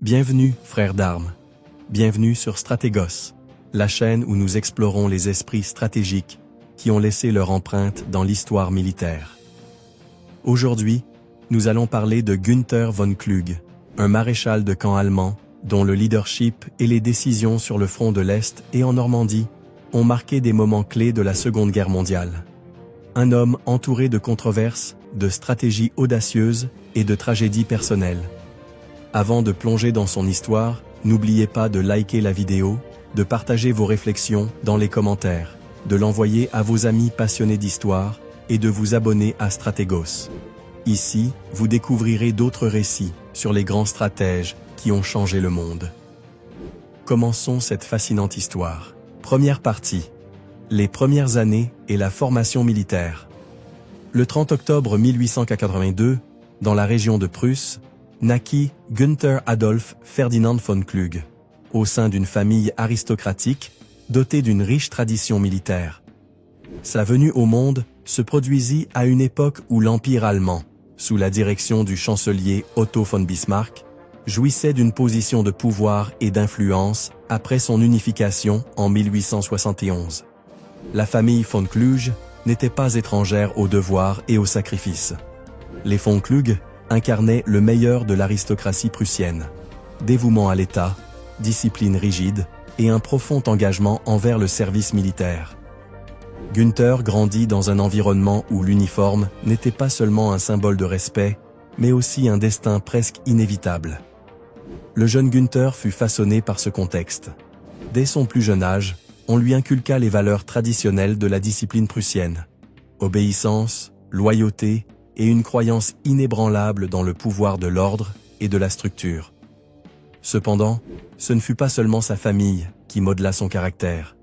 Bienvenue, frères d'armes. Bienvenue sur Stratégos, la chaîne où nous explorons les esprits stratégiques qui ont laissé leur empreinte dans l'histoire militaire. Aujourd'hui, nous allons parler de Günther von Kluge, un maréchal de camp allemand dont le leadership et les décisions sur le front de l'Est et en Normandie ont marqué des moments clés de la Seconde Guerre mondiale. Un homme entouré de controverses, de stratégies audacieuses et de tragédies personnelles. Avant de plonger dans son histoire, n'oubliez pas de liker la vidéo, de partager vos réflexions dans les commentaires, de l'envoyer à vos amis passionnés d'histoire et de vous abonner à Stratégos. Ici, vous découvrirez d'autres récits sur les grands stratèges qui ont changé le monde. Commençons cette fascinante histoire. Première partie. Les premières années et la formation militaire. Le 30 octobre 1882, dans la région de Prusse, naquit Günther Adolf Ferdinand von Kluge, au sein d'une famille aristocratique dotée d'une riche tradition militaire. Sa venue au monde se produisit à une époque où l'Empire allemand, sous la direction du chancelier Otto von Bismarck, jouissait d'une position de pouvoir et d'influence après son unification en 1871. La famille von Kluge n'était pas étrangère au devoir et au sacrifice. Les von Kluge incarnaient le meilleur de l'aristocratie prussienne. Dévouement à l'État, discipline rigide et un profond engagement envers le service militaire. Günther grandit dans un environnement où l'uniforme n'était pas seulement un symbole de respect, mais aussi un destin presque inévitable. Le jeune Günther fut façonné par ce contexte. Dès son plus jeune âge, on lui inculqua les valeurs traditionnelles de la discipline prussienne. Obéissance, loyauté et une croyance inébranlable dans le pouvoir de l'ordre et de la structure. Cependant, ce ne fut pas seulement sa famille qui modela son caractère.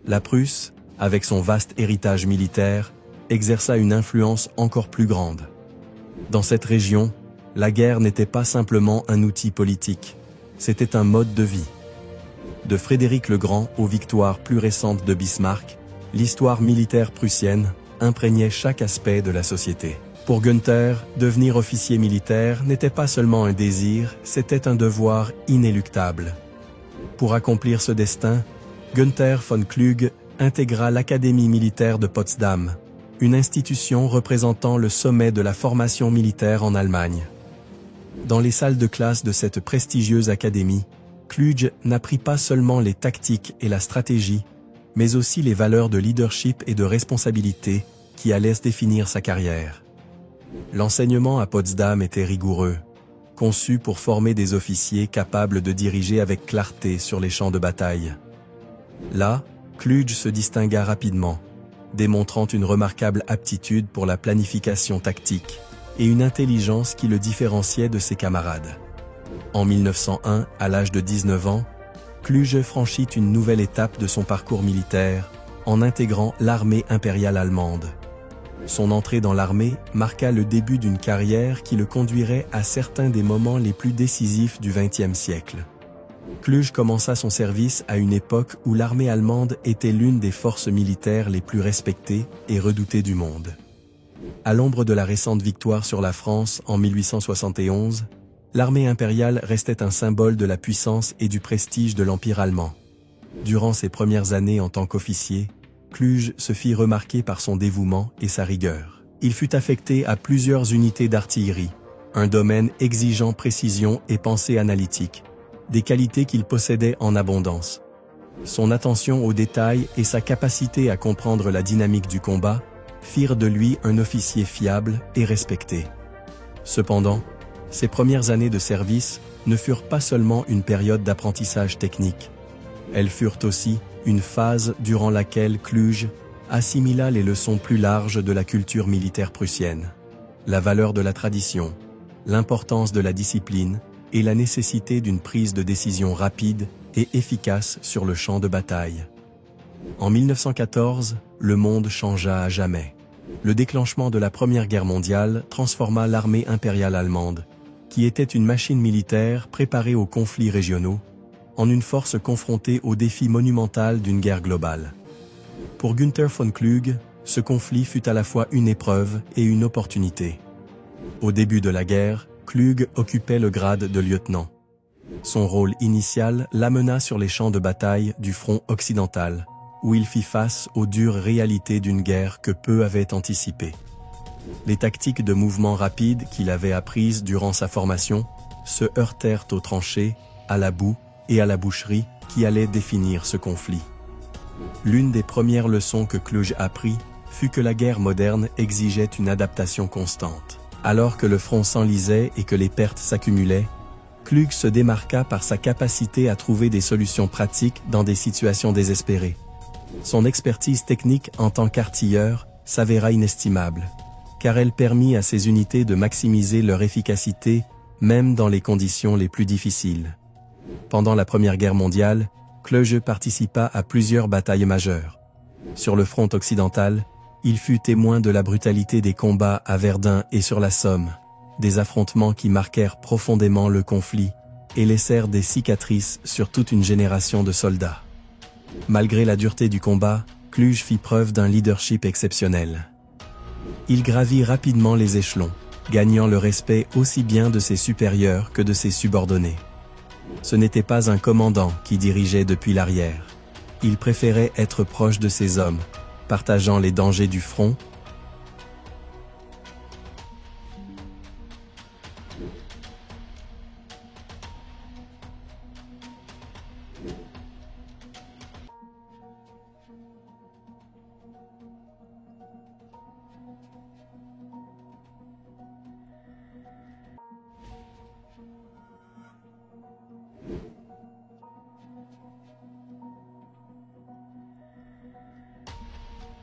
La Prusse, avec son vaste héritage militaire, exerça une influence encore plus grande. Dans cette région, la guerre n'était pas simplement un outil politique, c'était un mode de vie. De Frédéric le Grand aux victoires plus récentes de Bismarck, l'histoire militaire prussienne imprégnait chaque aspect de la société. Pour Günther, devenir officier militaire n'était pas seulement un désir, c'était un devoir inéluctable. Pour accomplir ce destin, Günther von Kluge intégra l'Académie militaire de Potsdam, une institution représentant le sommet de la formation militaire en Allemagne. Dans les salles de classe de cette prestigieuse académie, Kluge n'apprit pas seulement les tactiques et la stratégie, mais aussi les valeurs de leadership et de responsabilité qui allaient définir sa carrière. L'enseignement à Potsdam était rigoureux, conçu pour former des officiers capables de diriger avec clarté sur les champs de bataille. Là, Kluge se distingua rapidement, démontrant une remarquable aptitude pour la planification tactique et une intelligence qui le différenciait de ses camarades. En 1901, à l'âge de 19 ans, Kluge franchit une nouvelle étape de son parcours militaire en intégrant l'armée impériale allemande. Son entrée dans l'armée marqua le début d'une carrière qui le conduirait à certains des moments les plus décisifs du XXe siècle. Kluge commença son service à une époque où l'armée allemande était l'une des forces militaires les plus respectées et redoutées du monde. À l'ombre de la récente victoire sur la France en 1871, l'armée impériale restait un symbole de la puissance et du prestige de l'Empire allemand. Durant ses premières années en tant qu'officier, Kluge se fit remarquer par son dévouement et sa rigueur. Il fut affecté à plusieurs unités d'artillerie, un domaine exigeant précision et pensée analytique, des qualités qu'il possédait en abondance. Son attention aux détails et sa capacité à comprendre la dynamique du combat firent de lui un officier fiable et respecté. Cependant, ses premières années de service ne furent pas seulement une période d'apprentissage technique. Elles furent aussi une phase durant laquelle Kluge assimila les leçons plus larges de la culture militaire prussienne, la valeur de la tradition, l'importance de la discipline et la nécessité d'une prise de décision rapide et efficace sur le champ de bataille. En 1914, le monde changea à jamais. Le déclenchement de la Première Guerre mondiale transforma l'armée impériale allemande, qui était une machine militaire préparée aux conflits régionaux, en une force confrontée au défi monumental d'une guerre globale. Pour Günther von Kluge, ce conflit fut à la fois une épreuve et une opportunité. Au début de la guerre, Kluge occupait le grade de lieutenant. Son rôle initial l'amena sur les champs de bataille du front occidental, où il fit face aux dures réalités d'une guerre que peu avaient anticipées. Les tactiques de mouvement rapide qu'il avait apprises durant sa formation se heurtèrent aux tranchées, à la boue et à la boucherie qui allaient définir ce conflit. L'une des premières leçons que Kluge apprit fut que la guerre moderne exigeait une adaptation constante. Alors que le front s'enlisait et que les pertes s'accumulaient, Kluge se démarqua par sa capacité à trouver des solutions pratiques dans des situations désespérées. Son expertise technique en tant qu'artilleur s'avéra inestimable, car elle permit à ses unités de maximiser leur efficacité même dans les conditions les plus difficiles. Pendant la Première Guerre mondiale, Kluge participa à plusieurs batailles majeures. Sur le front occidental, il fut témoin de la brutalité des combats à Verdun et sur la Somme, des affrontements qui marquèrent profondément le conflit et laissèrent des cicatrices sur toute une génération de soldats. Malgré la dureté du combat, Kluge fit preuve d'un leadership exceptionnel. Il gravit rapidement les échelons, gagnant le respect aussi bien de ses supérieurs que de ses subordonnés. Ce n'était pas un commandant qui dirigeait depuis l'arrière. Il préférait être proche de ses hommes, partageant les dangers du front.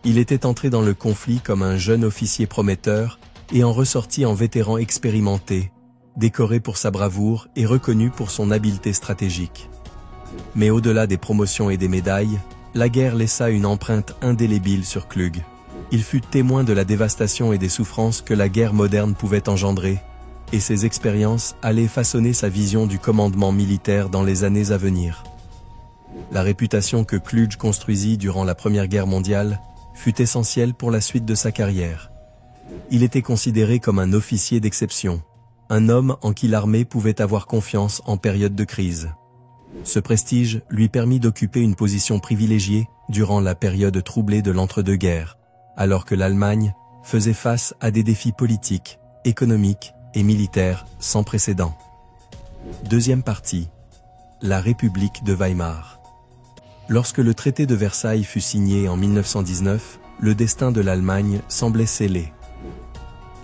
Il était entré dans le conflit comme un jeune officier prometteur et en ressorti en vétéran expérimenté, décoré pour sa bravoure et reconnu pour son habileté stratégique. Mais au-delà des promotions et des médailles, la guerre laissa une empreinte indélébile sur Kluge. Il fut témoin de la dévastation et des souffrances que la guerre moderne pouvait engendrer, et ses expériences allaient façonner sa vision du commandement militaire dans les années à venir. La réputation que Kluge construisit durant la Première Guerre mondiale fut essentielle pour la suite de sa carrière. Il était considéré comme un officier d'exception, un homme en qui l'armée pouvait avoir confiance en période de crise. Ce prestige lui permit d'occuper une position privilégiée durant la période troublée de l'entre-deux-guerres, alors que l'Allemagne faisait face à des défis politiques, économiques et militaires sans précédent. Deuxième partie. La République de Weimar. Lorsque le traité de Versailles fut signé en 1919, le destin de l'Allemagne semblait scellé.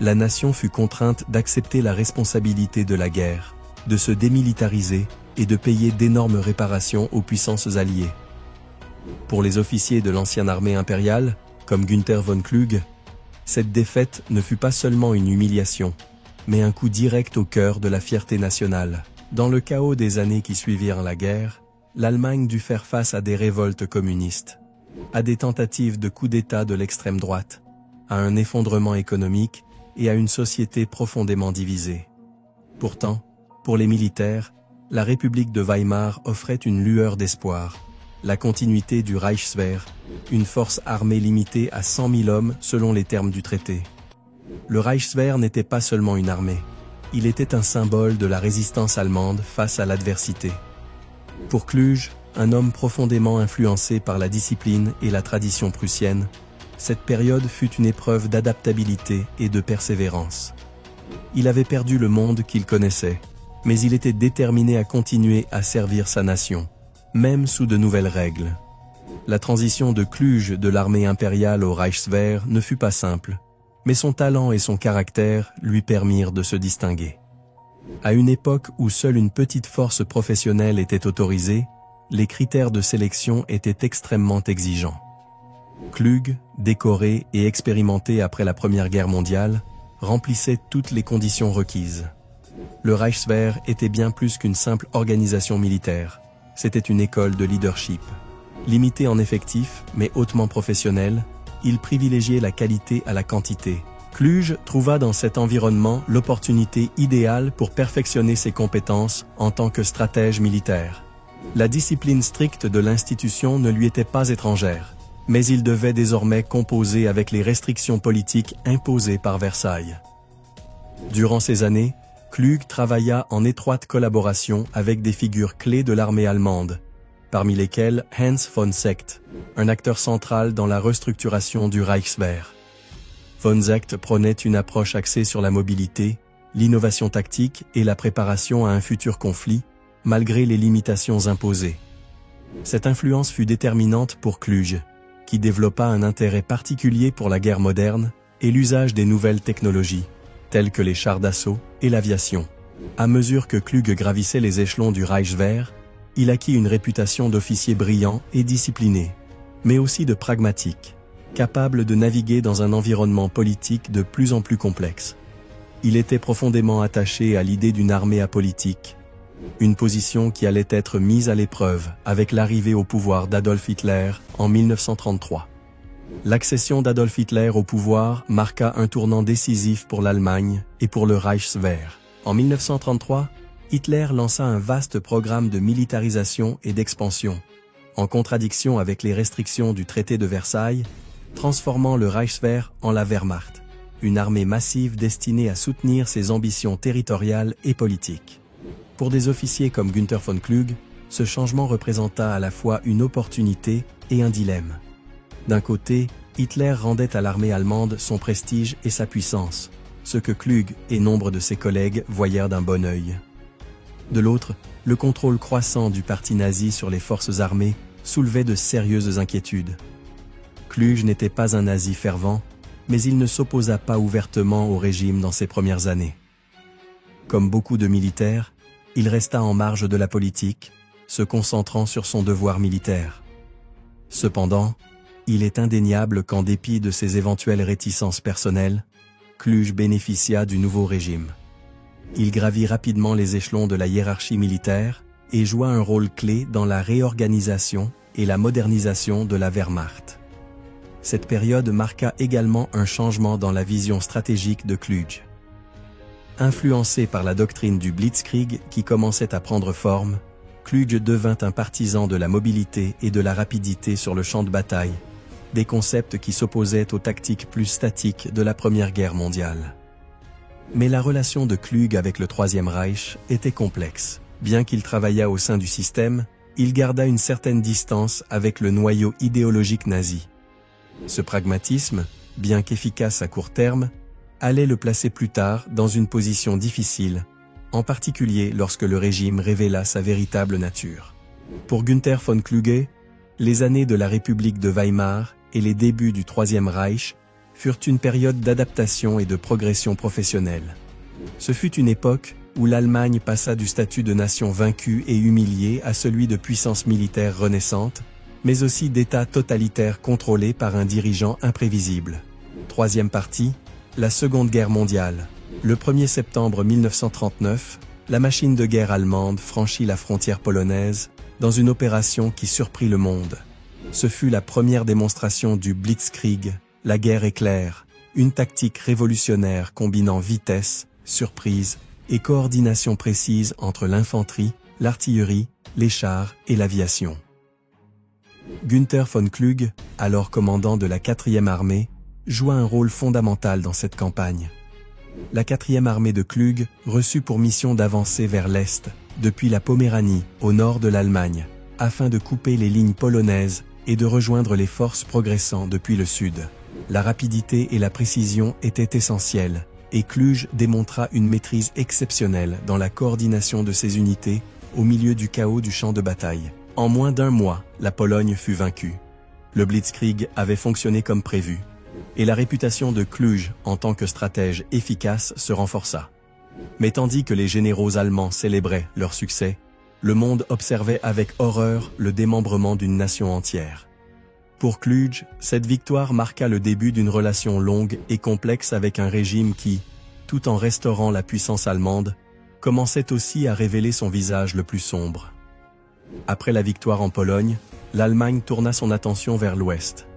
La nation fut contrainte d'accepter la responsabilité de la guerre, de se démilitariser et de payer d'énormes réparations aux puissances alliées. Pour les officiers de l'ancienne armée impériale, comme Günther von Kluge, cette défaite ne fut pas seulement une humiliation, mais un coup direct au cœur de la fierté nationale. Dans le chaos des années qui suivirent la guerre, l'Allemagne dut faire face à des révoltes communistes, à des tentatives de coup d'État de l'extrême droite, à un effondrement économique et à une société profondément divisée. Pourtant, pour les militaires, la République de Weimar offrait une lueur d'espoir, la continuité du Reichswehr, une force armée limitée à 100 000 hommes selon les termes du traité. Le Reichswehr n'était pas seulement une armée, il était un symbole de la résistance allemande face à l'adversité. Pour Kluge, un homme profondément influencé par la discipline et la tradition prussienne, cette période fut une épreuve d'adaptabilité et de persévérance. Il avait perdu le monde qu'il connaissait, mais il était déterminé à continuer à servir sa nation, même sous de nouvelles règles. La transition de Kluge de l'armée impériale au Reichswehr ne fut pas simple, mais son talent et son caractère lui permirent de se distinguer. À une époque où seule une petite force professionnelle était autorisée, les critères de sélection étaient extrêmement exigeants. Kluge, décoré et expérimenté après la Première Guerre mondiale, remplissait toutes les conditions requises. Le Reichswehr était bien plus qu'une simple organisation militaire, c'était une école de leadership. Limité en effectifs, mais hautement professionnel, il privilégiait la qualité à la quantité. Kluge trouva dans cet environnement l'opportunité idéale pour perfectionner ses compétences en tant que stratège militaire. La discipline stricte de l'institution ne lui était pas étrangère, mais il devait désormais composer avec les restrictions politiques imposées par Versailles. Durant ces années, Klug travailla en étroite collaboration avec des figures clés de l'armée allemande, parmi lesquelles Hans von Seeckt, un acteur central dans la restructuration du Reichswehr. Von Seeckt prônait une approche axée sur la mobilité, l'innovation tactique et la préparation à un futur conflit, malgré les limitations imposées. Cette influence fut déterminante pour Klug, qui développa un intérêt particulier pour la guerre moderne et l'usage des nouvelles technologies, telles que les chars d'assaut et l'aviation. À mesure que Klug gravissait les échelons du Reichswehr, il acquit une réputation d'officier brillant et discipliné, mais aussi de pragmatique, capable de naviguer dans un environnement politique de plus en plus complexe. Il était profondément attaché à l'idée d'une armée apolitique, une position qui allait être mise à l'épreuve avec l'arrivée au pouvoir d'Adolf Hitler en 1933. L'accession d'Adolf Hitler au pouvoir marqua un tournant décisif pour l'Allemagne et pour le Reichswehr. En 1933, Hitler lança un vaste programme de militarisation et d'expansion, en contradiction avec les restrictions du traité de Versailles, transformant le Reichswehr en la Wehrmacht, une armée massive destinée à soutenir ses ambitions territoriales et politiques. Pour des officiers comme Günther von Klug, ce changement représenta à la fois une opportunité et un dilemme. D'un côté, Hitler rendait à l'armée allemande son prestige et sa puissance, ce que Klug et nombre de ses collègues voyèrent d'un bon œil. De l'autre, le contrôle croissant du parti nazi sur les forces armées soulevait de sérieuses inquiétudes. Klug n'était pas un nazi fervent, mais il ne s'opposa pas ouvertement au régime dans ses premières années. Comme beaucoup de militaires, il resta en marge de la politique, se concentrant sur son devoir militaire. Cependant, il est indéniable qu'en dépit de ses éventuelles réticences personnelles, Klug bénéficia du nouveau régime. Il gravit rapidement les échelons de la hiérarchie militaire et joua un rôle clé dans la réorganisation et la modernisation de la Wehrmacht. Cette période marqua également un changement dans la vision stratégique de Klug. Influencé par la doctrine du Blitzkrieg qui commençait à prendre forme, Klug devint un partisan de la mobilité et de la rapidité sur le champ de bataille, des concepts qui s'opposaient aux tactiques plus statiques de la Première Guerre mondiale. Mais la relation de Klug avec le Troisième Reich était complexe. Bien qu'il travaillât au sein du système, il garda une certaine distance avec le noyau idéologique nazi. Ce pragmatisme, bien qu'efficace à court terme, allait le placer plus tard dans une position difficile, en particulier lorsque le régime révéla sa véritable nature. Pour Günther von Kluge, les années de la République de Weimar et les débuts du Troisième Reich furent une période d'adaptation et de progression professionnelle. Ce fut une époque où l'Allemagne passa du statut de nation vaincue et humiliée à celui de puissance militaire renaissante, mais aussi d'État totalitaire contrôlé par un dirigeant imprévisible. Troisième partie, la Seconde Guerre mondiale. Le 1er septembre 1939, la machine de guerre allemande franchit la frontière polonaise dans une opération qui surprit le monde. Ce fut la première démonstration du Blitzkrieg, la guerre éclair, une tactique révolutionnaire combinant vitesse, surprise et coordination précise entre l'infanterie, l'artillerie, les chars et l'aviation. Günther von Klug, alors commandant de la 4e armée, joua un rôle fondamental dans cette campagne. La 4e armée de Klug reçut pour mission d'avancer vers l'Est, depuis la Poméranie, au nord de l'Allemagne, afin de couper les lignes polonaises et de rejoindre les forces progressant depuis le sud. La rapidité et la précision étaient essentielles, et Klug démontra une maîtrise exceptionnelle dans la coordination de ses unités au milieu du chaos du champ de bataille. En moins d'un mois, la Pologne fut vaincue. Le Blitzkrieg avait fonctionné comme prévu, et la réputation de Klug en tant que stratège efficace se renforça. Mais tandis que les généraux allemands célébraient leur succès, le monde observait avec horreur le démembrement d'une nation entière. Pour Klug, cette victoire marqua le début d'une relation longue et complexe avec un régime qui, tout en restaurant la puissance allemande, commençait aussi à révéler son visage le plus sombre. Après la victoire en Pologne, l'Allemagne tourna son attention vers l'Ouest.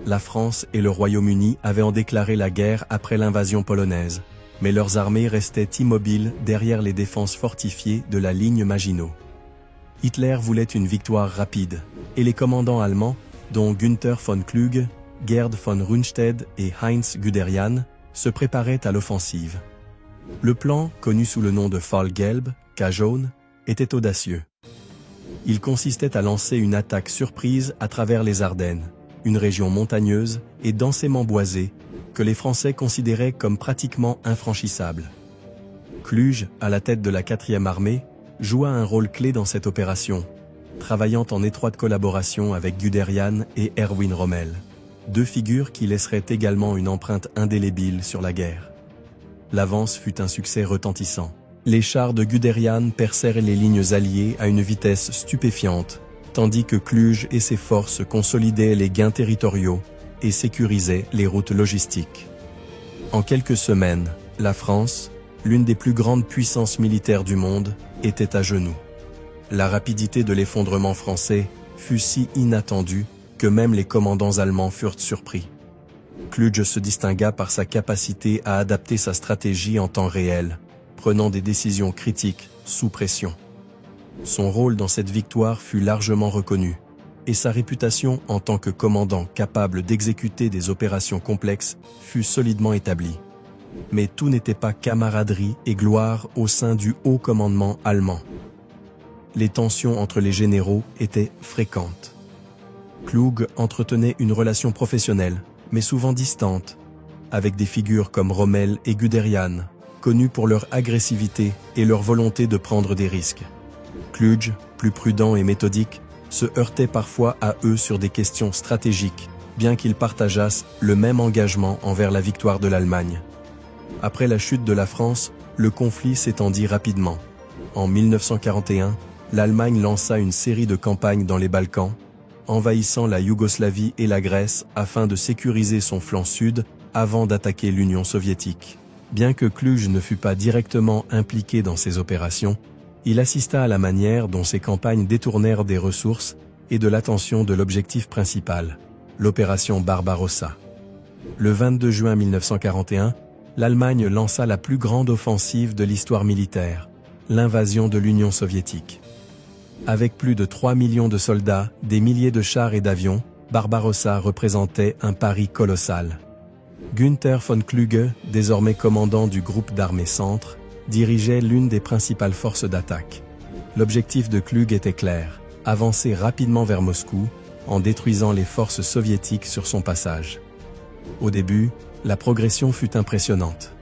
La France et le Royaume-Uni avaient en déclaré la guerre après l'invasion polonaise, mais leurs armées restaient immobiles derrière les défenses fortifiées de la ligne Maginot. Hitler voulait une victoire rapide, et les commandants allemands, dont Günther von Klug, Gerd von Rundstedt et Heinz Guderian, se préparaient à l'offensive. Le plan, connu sous le nom de Fall-Gelb, cas jaune, était audacieux. Il consistait à lancer une attaque surprise à travers les Ardennes, une région montagneuse et densément boisée, que les Français considéraient comme pratiquement infranchissable. Kluge, à la tête de la 4e armée, joua un rôle clé dans cette opération, travaillant en étroite collaboration avec Guderian et Erwin Rommel, deux figures qui laisseraient également une empreinte indélébile sur la guerre. L'avance fut un succès retentissant. Les chars de Guderian percèrent les lignes alliées à une vitesse stupéfiante, tandis que Kluge et ses forces consolidaient les gains territoriaux et sécurisaient les routes logistiques. En quelques semaines, la France, l'une des plus grandes puissances militaires du monde, était à genoux. La rapidité de l'effondrement français fut si inattendue que même les commandants allemands furent surpris. Kluge se distingua par sa capacité à adapter sa stratégie en temps réel, prenant des décisions critiques sous pression. Son rôle dans cette victoire fut largement reconnu, et sa réputation en tant que commandant capable d'exécuter des opérations complexes fut solidement établie. Mais tout n'était pas camaraderie et gloire au sein du haut commandement allemand. Les tensions entre les généraux étaient fréquentes. Kluge entretenait une relation professionnelle, mais souvent distante, avec des figures comme Rommel et Guderian, connus pour leur agressivité et leur volonté de prendre des risques. Kluge, plus prudent et méthodique, se heurtait parfois à eux sur des questions stratégiques, bien qu'ils partageassent le même engagement envers la victoire de l'Allemagne. Après la chute de la France, le conflit s'étendit rapidement. En 1941, l'Allemagne lança une série de campagnes dans les Balkans, envahissant la Yougoslavie et la Grèce afin de sécuriser son flanc sud avant d'attaquer l'Union soviétique. Bien que Kluge ne fût pas directement impliqué dans ces opérations, il assista à la manière dont ces campagnes détournèrent des ressources et de l'attention de l'objectif principal, l'opération Barbarossa. Le 22 juin 1941, l'Allemagne lança la plus grande offensive de l'histoire militaire, l'invasion de l'Union soviétique. Avec plus de 3 millions de soldats, des milliers de chars et d'avions, Barbarossa représentait un pari colossal. Günther von Kluge, désormais commandant du groupe d'armées Centre, dirigeait l'une des principales forces d'attaque. L'objectif de Kluge était clair, avancer rapidement vers Moscou, en détruisant les forces soviétiques sur son passage. Au début, la progression fut impressionnante.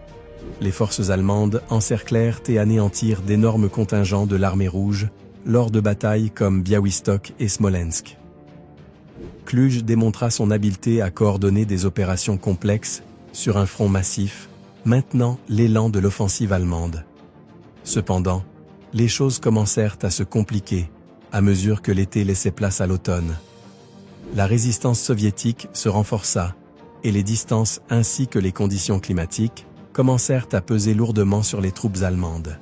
Les forces allemandes encerclèrent et anéantirent d'énormes contingents de l'armée rouge lors de batailles comme Białystok et Smolensk. Kluge démontra son habileté à coordonner des opérations complexes sur un front massif, maintenant l'élan de l'offensive allemande. Cependant, les choses commencèrent à se compliquer à mesure que l'été laissait place à l'automne. La résistance soviétique se renforça et les distances ainsi que les conditions climatiques commencèrent à peser lourdement sur les troupes allemandes.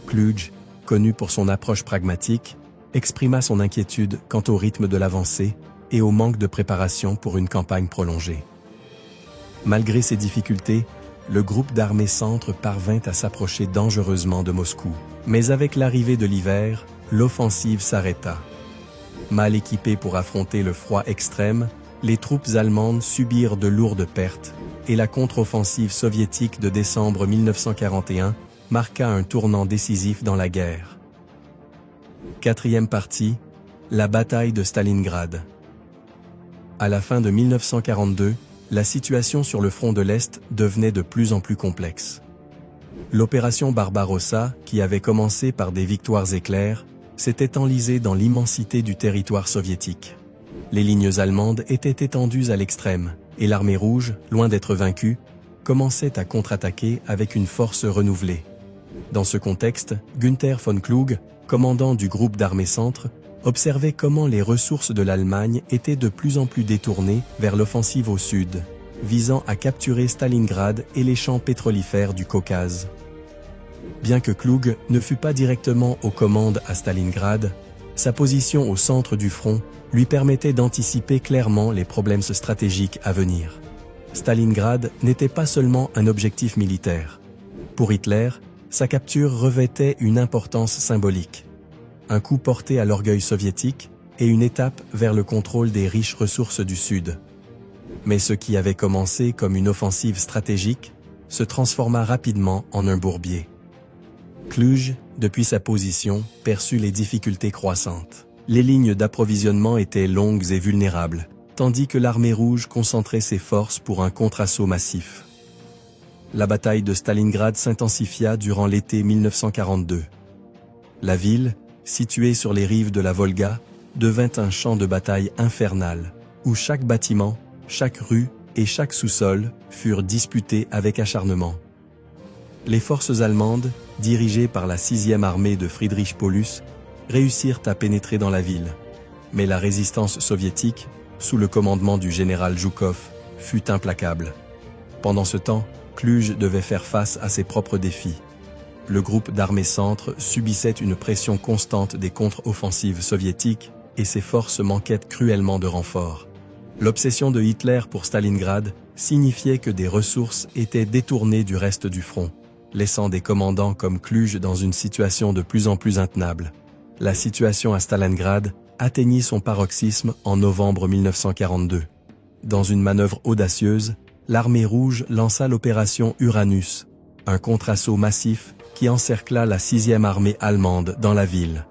Kluge, connu pour son approche pragmatique, exprima son inquiétude quant au rythme de l'avancée et au manque de préparation pour une campagne prolongée. Malgré ces difficultés, le groupe d'armées Centre parvint à s'approcher dangereusement de Moscou. Mais avec l'arrivée de l'hiver, l'offensive s'arrêta. Mal équipées pour affronter le froid extrême, les troupes allemandes subirent de lourdes pertes et la contre-offensive soviétique de décembre 1941 marqua un tournant décisif dans la guerre. Quatrième partie, la bataille de Stalingrad. À la fin de 1942, la situation sur le front de l'Est devenait de plus en plus complexe. L'opération Barbarossa, qui avait commencé par des victoires éclairs, s'était enlisée dans l'immensité du territoire soviétique. Les lignes allemandes étaient étendues à l'extrême, et l'armée rouge, loin d'être vaincue, commençait à contre-attaquer avec une force renouvelée. Dans ce contexte, Günther von Kluge, commandant du groupe d'armées Centre, observait comment les ressources de l'Allemagne étaient de plus en plus détournées vers l'offensive au sud, visant à capturer Stalingrad et les champs pétrolifères du Caucase. Bien que Kluge ne fût pas directement aux commandes à Stalingrad, sa position au centre du front lui permettait d'anticiper clairement les problèmes stratégiques à venir. Stalingrad n'était pas seulement un objectif militaire. Pour Hitler, sa capture revêtait une importance symbolique. Un coup porté à l'orgueil soviétique et une étape vers le contrôle des riches ressources du Sud. Mais ce qui avait commencé comme une offensive stratégique se transforma rapidement en un bourbier. Cluj, depuis sa position, perçut les difficultés croissantes. Les lignes d'approvisionnement étaient longues et vulnérables, tandis que l'armée rouge concentrait ses forces pour un contre-assaut massif. La bataille de Stalingrad s'intensifia durant l'été 1942. La ville, située sur les rives de la Volga, devint un champ de bataille infernal, où chaque bâtiment, chaque rue et chaque sous-sol furent disputés avec acharnement. Les forces allemandes, dirigées par la 6e armée de Friedrich Paulus, réussirent à pénétrer dans la ville. Mais la résistance soviétique, sous le commandement du général Zhukov, fut implacable. Pendant ce temps, Cluj devait faire face à ses propres défis. Le groupe d'armées centre subissait une pression constante des contre-offensives soviétiques et ses forces manquaient cruellement de renforts. L'obsession de Hitler pour Stalingrad signifiait que des ressources étaient détournées du reste du front, laissant des commandants comme Cluj dans une situation de plus en plus intenable. La situation à Stalingrad atteignit son paroxysme en novembre 1942. Dans une manœuvre audacieuse, l'armée rouge lança l'opération Uranus, un contre-assaut massif qui encercla la 6e armée allemande dans la ville.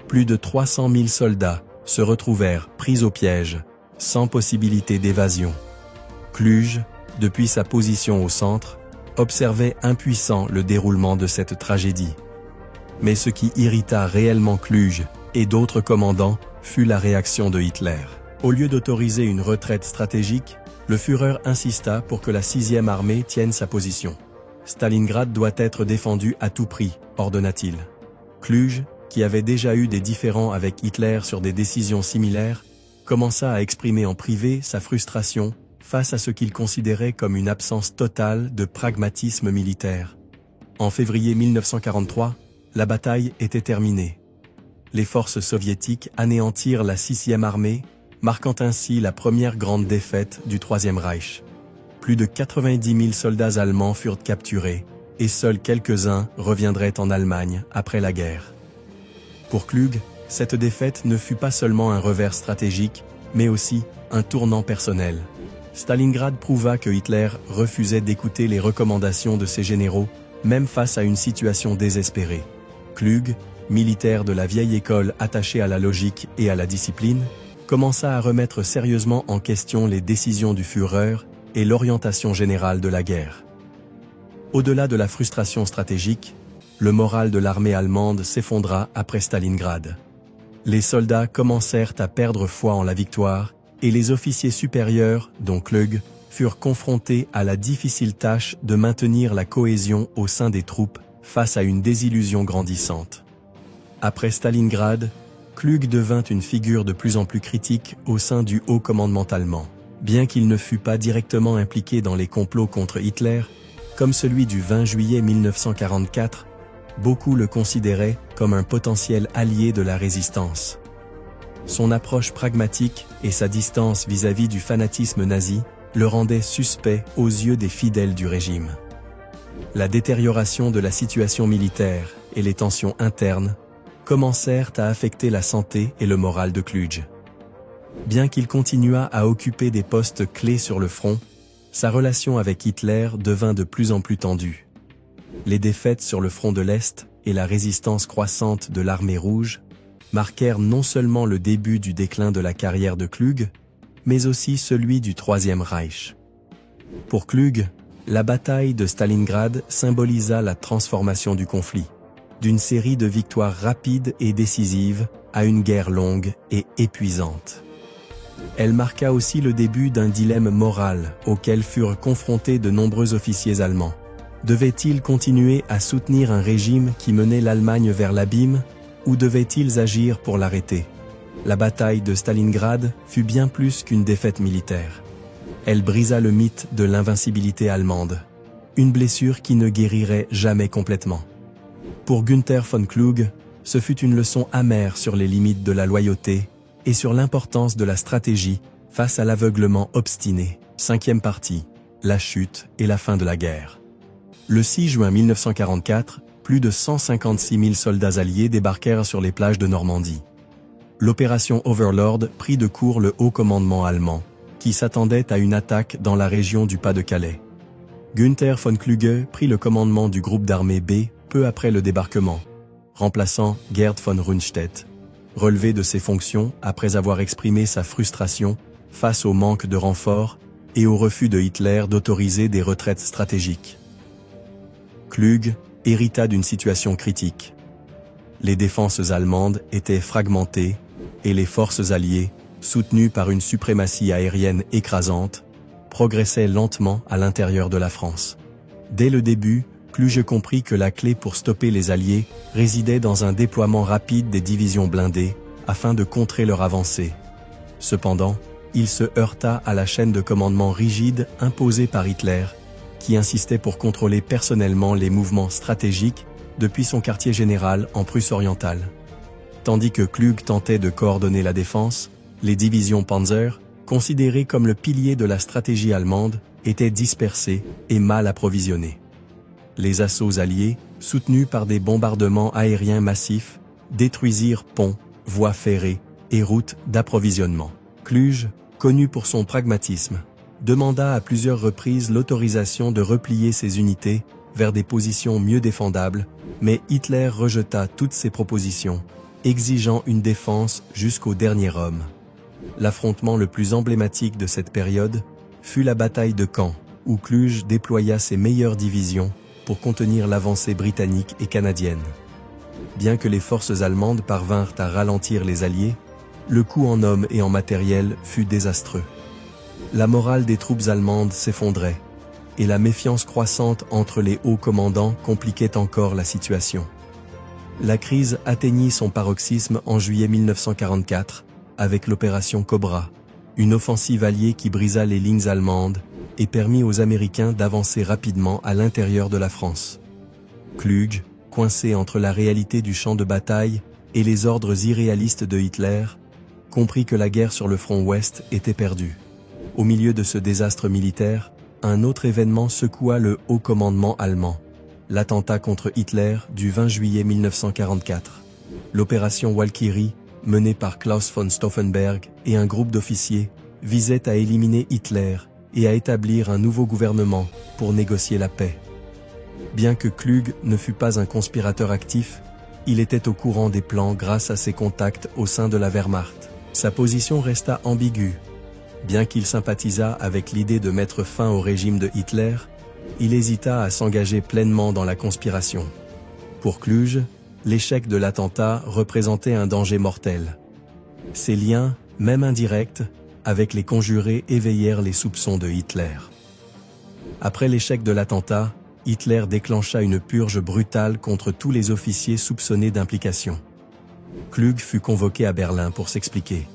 Plus de 300 000 soldats se retrouvèrent pris au piège, sans possibilité d'évasion. Cluj, depuis sa position au centre, observait impuissant le déroulement de cette tragédie. Mais ce qui irrita réellement Cluj et d'autres commandants fut la réaction de Hitler. Au lieu d'autoriser une retraite stratégique, le Führer insista pour que la 6e armée tienne sa position. Stalingrad doit être défendu à tout prix, ordonna-t-il. Cluj, qui avait déjà eu des différends avec Hitler sur des décisions similaires, commença à exprimer en privé sa frustration face à ce qu'il considérait comme une absence totale de pragmatisme militaire. En février 1943, la bataille était terminée. Les forces soviétiques anéantirent la 6e armée, marquant ainsi la première grande défaite du Troisième Reich. Plus de 90 000 soldats allemands furent capturés, et seuls quelques-uns reviendraient en Allemagne après la guerre. Pour Klug, cette défaite ne fut pas seulement un revers stratégique, mais aussi un tournant personnel. Stalingrad prouva que Hitler refusait d'écouter les recommandations de ses généraux, même face à une situation désespérée. Klug, militaire de la vieille école attaché à la logique et à la discipline, commença à remettre sérieusement en question les décisions du Führer et l'orientation générale de la guerre. Au-delà de la frustration stratégique, le moral de l'armée allemande s'effondra après Stalingrad. Les soldats commencèrent à perdre foi en la victoire et les officiers supérieurs, dont Klug, furent confrontés à la difficile tâche de maintenir la cohésion au sein des troupes face à une désillusion grandissante. Après Stalingrad, Klug devint une figure de plus en plus critique au sein du haut commandement allemand. Bien qu'il ne fût pas directement impliqué dans les complots contre Hitler, comme celui du 20 juillet 1944, beaucoup le considéraient comme un potentiel allié de la résistance. Son approche pragmatique et sa distance vis-à-vis du fanatisme nazi le rendaient suspect aux yeux des fidèles du régime. La détérioration de la situation militaire et les tensions internes commencèrent à affecter la santé et le moral de Klug. Bien qu'il continuât à occuper des postes clés sur le front, sa relation avec Hitler devint de plus en plus tendue. Les défaites sur le front de l'Est et la résistance croissante de l'armée rouge marquèrent non seulement le début du déclin de la carrière de Klug, mais aussi celui du Troisième Reich. Pour Klug, la bataille de Stalingrad symbolisa la transformation du conflit, d'une série de victoires rapides et décisives à une guerre longue et épuisante. Elle marqua aussi le début d'un dilemme moral auquel furent confrontés de nombreux officiers allemands. Devaient-ils continuer à soutenir un régime qui menait l'Allemagne vers l'abîme, ou devaient-ils agir pour l'arrêter? La bataille de Stalingrad fut bien plus qu'une défaite militaire. Elle brisa le mythe de l'invincibilité allemande, une blessure qui ne guérirait jamais complètement. Pour Günther von Klug, ce fut une leçon amère sur les limites de la loyauté et sur l'importance de la stratégie face à l'aveuglement obstiné. 5e partie, la chute et la fin de la guerre. Le 6 juin 1944, plus de 156 000 soldats alliés débarquèrent sur les plages de Normandie. L'opération Overlord prit de court le haut commandement allemand, qui s'attendait à une attaque dans la région du Pas-de-Calais. Günther von Kluge prit le commandement du groupe d'armée B peu après le débarquement, remplaçant Gerd von Rundstedt, relevé de ses fonctions après avoir exprimé sa frustration face au manque de renforts et au refus de Hitler d'autoriser des retraites stratégiques. Kluge hérita d'une situation critique. Les défenses allemandes étaient fragmentées et les forces alliées, soutenues par une suprématie aérienne écrasante, progressaient lentement à l'intérieur de la France. Dès le début, Kluge comprit que la clé pour stopper les Alliés résidait dans un déploiement rapide des divisions blindées afin de contrer leur avancée. Cependant, il se heurta à la chaîne de commandement rigide imposée par Hitler, qui insistait pour contrôler personnellement les mouvements stratégiques depuis son quartier général en Prusse orientale. Tandis que Kluge tentait de coordonner la défense, les divisions Panzer, considérées comme le pilier de la stratégie allemande, étaient dispersées et mal approvisionnées. Les assauts alliés, soutenus par des bombardements aériens massifs, détruisirent ponts, voies ferrées et routes d'approvisionnement. Kluge, connu pour son pragmatisme, demanda à plusieurs reprises l'autorisation de replier ses unités vers des positions mieux défendables, mais Hitler rejeta toutes ces propositions, exigeant une défense jusqu'au dernier homme. L'affrontement le plus emblématique de cette période fut la bataille de Caen, où Kluge déploya ses meilleures divisions pour contenir l'avancée britannique et canadienne. Bien que les forces allemandes parvinrent à ralentir les Alliés, le coût en hommes et en matériel fut désastreux. La morale des troupes allemandes s'effondrait, et la méfiance croissante entre les hauts commandants compliquait encore la situation. La crise atteignit son paroxysme en juillet 1944, avec l'opération Cobra, une offensive alliée qui brisa les lignes allemandes et permit aux Américains d'avancer rapidement à l'intérieur de la France. Kluge, coincé entre la réalité du champ de bataille et les ordres irréalistes de Hitler, comprit que la guerre sur le front ouest était perdue. Au milieu de ce désastre militaire, un autre événement secoua le haut commandement allemand, l'attentat contre Hitler du 20 juillet 1944. L'opération Walkyrie, menée par Klaus von Stauffenberg et un groupe d'officiers, visait à éliminer Hitler et à établir un nouveau gouvernement pour négocier la paix. Bien que Kluge ne fût pas un conspirateur actif, il était au courant des plans grâce à ses contacts au sein de la Wehrmacht. Sa position resta ambiguë. Bien qu'il sympathisât avec l'idée de mettre fin au régime de Hitler, il hésita à s'engager pleinement dans la conspiration. Pour Kluge, l'échec de l'attentat représentait un danger mortel. Ses liens, même indirects, avec les conjurés éveillèrent les soupçons de Hitler. Après l'échec de l'attentat, Hitler déclencha une purge brutale contre tous les officiers soupçonnés d'implication. Kluge fut convoqué à Berlin pour s'expliquer.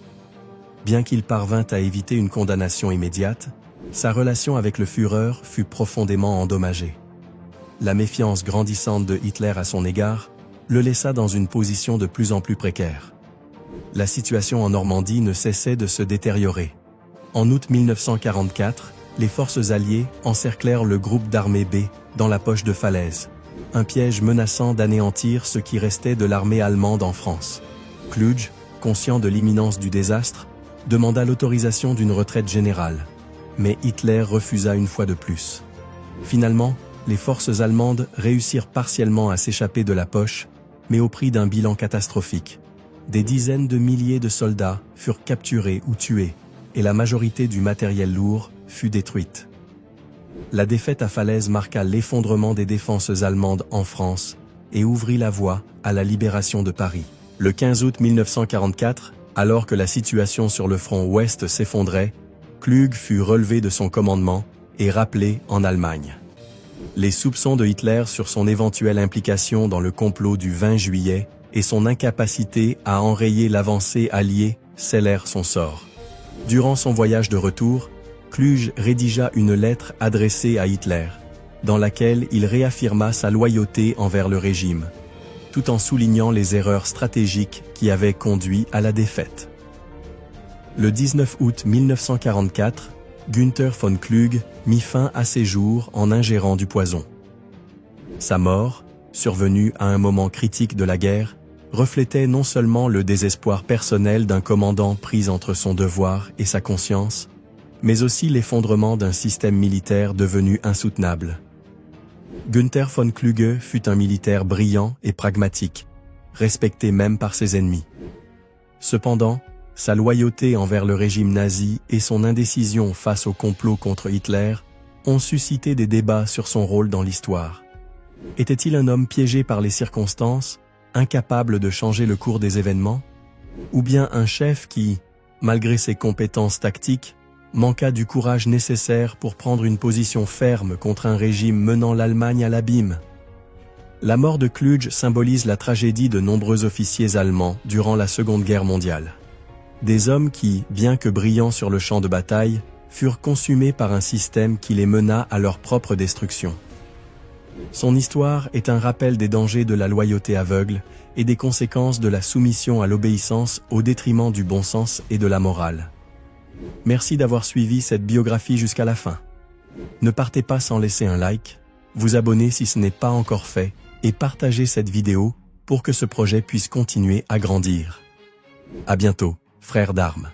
Bien qu'il parvint à éviter une condamnation immédiate, sa relation avec le Führer fut profondément endommagée. La méfiance grandissante de Hitler à son égard le laissa dans une position de plus en plus précaire. La situation en Normandie ne cessait de se détériorer. En août 1944, les forces alliées encerclèrent le groupe d'armée B dans la poche de Falaise, un piège menaçant d'anéantir ce qui restait de l'armée allemande en France. Kluge, conscient de l'imminence du désastre, demanda l'autorisation d'une retraite générale, mais Hitler refusa une fois de plus. Finalement, les forces allemandes réussirent partiellement à s'échapper de la poche, mais au prix d'un bilan catastrophique. Des dizaines de milliers de soldats furent capturés ou tués, et la majorité du matériel lourd fut détruite. La défaite à Falaise marqua l'effondrement des défenses allemandes en France et ouvrit la voie à la libération de Paris. Le 15 août 1944, alors que la situation sur le front ouest s'effondrait, Kluge fut relevé de son commandement et rappelé en Allemagne. Les soupçons de Hitler sur son éventuelle implication dans le complot du 20 juillet et son incapacité à enrayer l'avancée alliée scellèrent son sort. Durant son voyage de retour, Kluge rédigea une lettre adressée à Hitler, dans laquelle il réaffirma sa loyauté envers le régime, tout en soulignant les erreurs stratégiques qui avaient conduit à la défaite. Le 19 août 1944, Günther von Kluge mit fin à ses jours en ingérant du poison. Sa mort, survenue à un moment critique de la guerre, reflétait non seulement le désespoir personnel d'un commandant pris entre son devoir et sa conscience, mais aussi l'effondrement d'un système militaire devenu insoutenable. Günther von Kluge fut un militaire brillant et pragmatique, respecté même par ses ennemis. Cependant, sa loyauté envers le régime nazi et son indécision face au complot contre Hitler ont suscité des débats sur son rôle dans l'histoire. Était-il un homme piégé par les circonstances, incapable de changer le cours des événements? Ou bien un chef qui, malgré ses compétences tactiques, manqua du courage nécessaire pour prendre une position ferme contre un régime menant l'Allemagne à l'abîme? La mort de Kluge symbolise la tragédie de nombreux officiers allemands durant la Seconde Guerre mondiale. Des hommes qui, bien que brillants sur le champ de bataille, furent consumés par un système qui les mena à leur propre destruction. Son histoire est un rappel des dangers de la loyauté aveugle et des conséquences de la soumission à l'obéissance au détriment du bon sens et de la morale. Merci d'avoir suivi cette biographie jusqu'à la fin. Ne partez pas sans laisser un like, vous abonner si ce n'est pas encore fait, et partagez cette vidéo pour que ce projet puisse continuer à grandir. À bientôt, frères d'armes.